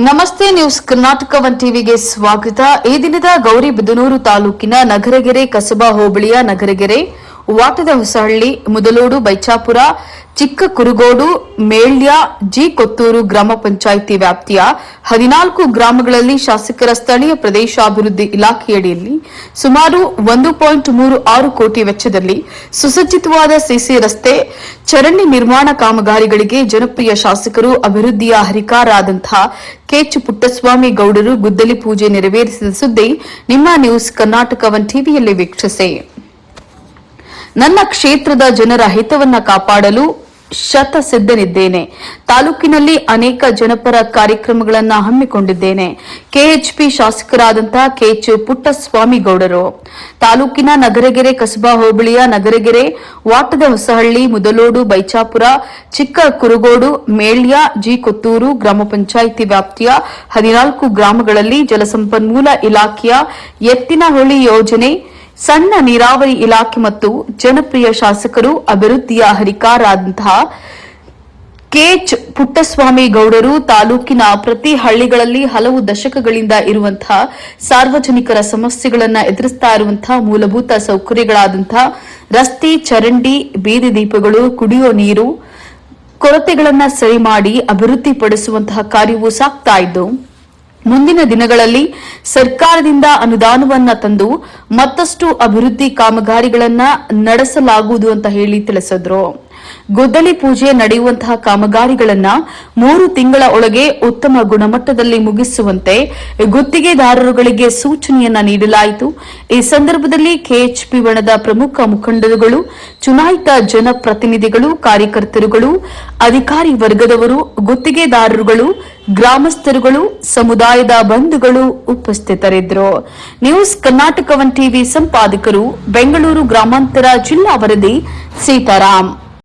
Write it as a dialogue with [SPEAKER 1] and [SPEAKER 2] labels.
[SPEAKER 1] ನಮಸ್ತೆ news Karnataka one ಟಿವಿಗೆ ಸ್ವಾಗತ. ಈ ದಿನದ ಗೌರಿಬಿದನೂರು ತಾಲೂಕಿನ ನಗರಗೆರೆ ಕಸಬಾ ಹೋಬಳಿಯ ನಗರಗೆರೆ, ವಾಟದ ಹೊಸಹಳ್ಳಿ, ಮುದಲೋಡು, ಬೈಚಾಪುರ, ಚಿಕ್ಕ ಕುರುಗೋಡು, ಮೇಳ್ಯ, ಜಿ ಕೊತ್ತೂರು ಗ್ರಾಮ ಪಂಚಾಯಿತಿ ವ್ಯಾಪ್ತಿಯ 14 ಗ್ರಾಮಗಳಲ್ಲಿ ಶಾಸಕರ ಸ್ಥಳೀಯ ಪ್ರದೇಶಾಭಿವೃದ್ಧಿ ಇಲಾಖೆಯಡಿಯಲ್ಲಿ ಸುಮಾರು 1.36 ಕೋಟಿ ವೆಚ್ಚದಲ್ಲಿ ಸುಸಜ್ಜಿತವಾದ ಸಿಸಿ ರಸ್ತೆ, ಚರಂಡಿ ನಿರ್ಮಾಣ ಕಾಮಗಾರಿಗಳಿಗೆ ಜನಪ್ರಿಯ ಶಾಸಕರು, ಅಭಿವೃದ್ಧಿಯ ಹರಿಕಾರರಾದಂತಹ ಕೆಎಚ್ ಪುಟ್ಟಸ್ವಾಮಿ ಗೌಡರು ಗುದ್ದಲಿ ಪೂಜೆ ನೆರವೇರಿಸಿದ ಸುದ್ದಿ ನಿಮ್ಮ ನ್ಯೂಸ್ ಕರ್ನಾಟಕ ಒನ್ ಟಿವಿಯಲ್ಲಿ ವೀಕ್ಷಿಸಿ. ನನ್ನ ಕ್ಷೇತ್ರದ ಜನರ ಹಿತವನ್ನ ಕಾಪಾಡಲು ಶತಸಿದ್ಧನಿದ್ದೇನೆ. ತಾಲೂಕಿನಲ್ಲಿ ಅನೇಕ ಜನಪರ ಕಾರ್ಯಕ್ರಮಗಳನ್ನು ಹಮ್ಮಿಕೊಂಡಿದ್ದೇನೆ. ಕೆಎಚ್ಪಿ ಶಾಸಕರಾದಂತಹ ಕೆಎಚ್ ಪುಟ್ಟಸ್ವಾಮಿ ಗೌಡರು. ತಾಲೂಕಿನ ನಗರಗೆರೆ ಕಸಬಾ ಹೋಬಳಿಯ ನಗರಗೆರೆ, ವಾಟದ ಹೊಸಹಳ್ಳಿ, ಮುದಲೋಡು, ಬೈಚಾಪುರ, ಚಿಕ್ಕ ಕುರುಗೋಡು, ಮೇಳ್ಯ, ಜಿ ಕೊತ್ತೂರು ಗ್ರಾಮ ಪಂಚಾಯಿತಿ ವ್ಯಾಪ್ತಿಯ 14 ಗ್ರಾಮಗಳಲ್ಲಿ ಜಲಸಂಪನ್ಮೂಲ ಇಲಾಖೆಯ ಎತ್ತಿನಹೊಳಿ ಯೋಜನೆ, ಸಣ್ಣ ನೀರಾವರಿ ಇಲಾಖೆ ಮತ್ತು ಜನಪ್ರಿಯ ಶಾಸಕರು, ಅಭಿವೃದ್ಧಿಯ ಹರಿಕಾರರಾದಂತಹ ಕೆಎಚ್ ಪುಟ್ಟಸ್ವಾಮಿ ಗೌಡರು ತಾಲೂಕಿನ ಪ್ರತಿ ಹಳ್ಳಿಗಳಲ್ಲಿ ಹಲವು ದಶಕಗಳಿಂದ ಇರುವಂತಹ ಸಾರ್ವಜನಿಕರ ಸಮಸ್ಯೆಗಳನ್ನು ಎದುರಿಸ್ತಾ ಇರುವಂತಹ ಮೂಲಭೂತ ಸೌಕರ್ಯಗಳಾದಂತಹ ರಸ್ತೆ, ಚರಂಡಿ, ಬೀದಿ ದೀಪಗಳು, ಕುಡಿಯುವ ನೀರು ಕೊರತೆಗಳನ್ನು ಸರಿ ಮಾಡಿ ಅಭಿವೃದ್ಧಿಪಡಿಸುವಂತಹ ಕಾರ್ಯವೂ ಸಾಗ್ತಾ ಇದ್ದು, ಮುಂದಿನ ದಿನಗಳಲ್ಲಿ ಸರ್ಕಾರದಿಂದ ಅನುದಾನವನ್ನ ತಂದು ಮತ್ತಷ್ಟು ಅಭಿವೃದ್ಧಿ ಕಾಮಗಾರಿಗಳನ್ನ ನಡೆಸಲಾಗುವುದು ಅಂತ ಹೇಳಿ ತಿಳಿಸಿದ್ರು. ಗುದ್ದಲಿ ಪೂಜೆ ನಡೆಯುವಂತಹ ಕಾಮಗಾರಿಗಳನ್ನ 3 ತಿಂಗಳ ಒಳಗೆ ಉತ್ತಮ ಗುಣಮಟ್ಟದಲ್ಲಿ ಮುಗಿಸುವಂತೆ ಗುತ್ತಿಗೆದಾರರುಗಳಿಗೆ ಸೂಚನೆಯನ್ನ ನೀಡಲಾಯಿತು. ಈ ಸಂದರ್ಭದಲ್ಲಿ ಕೆಎಚ್ಪಿ ಬಣದ ಪ್ರಮುಖ ಮುಖಂಡರುಗಳು, ಚುನಾಯಿತ ಜನಪ್ರತಿನಿಧಿಗಳು, ಕಾರ್ಯಕರ್ತರುಗಳು, ಅಧಿಕಾರಿ ವರ್ಗದವರು, ಗುತ್ತಿಗೆದಾರರುಗಳು, ಗ್ರಾಮಸ್ಥರುಗಳು, ಸಮುದಾಯದ ಬಂಧುಗಳು ಉಪಸ್ಥಿತರಿದ್ದರು. ನ್ಯೂಸ್ ಕರ್ನಾಟಕ ಒನ್ ಟಿವಿ ಸಂಪಾದಕರು, ಬೆಂಗಳೂರು ಗ್ರಾಮಾಂತರ ಜಿಲ್ಲಾ ವರದಿ ಸೀತಾರಾಮ್.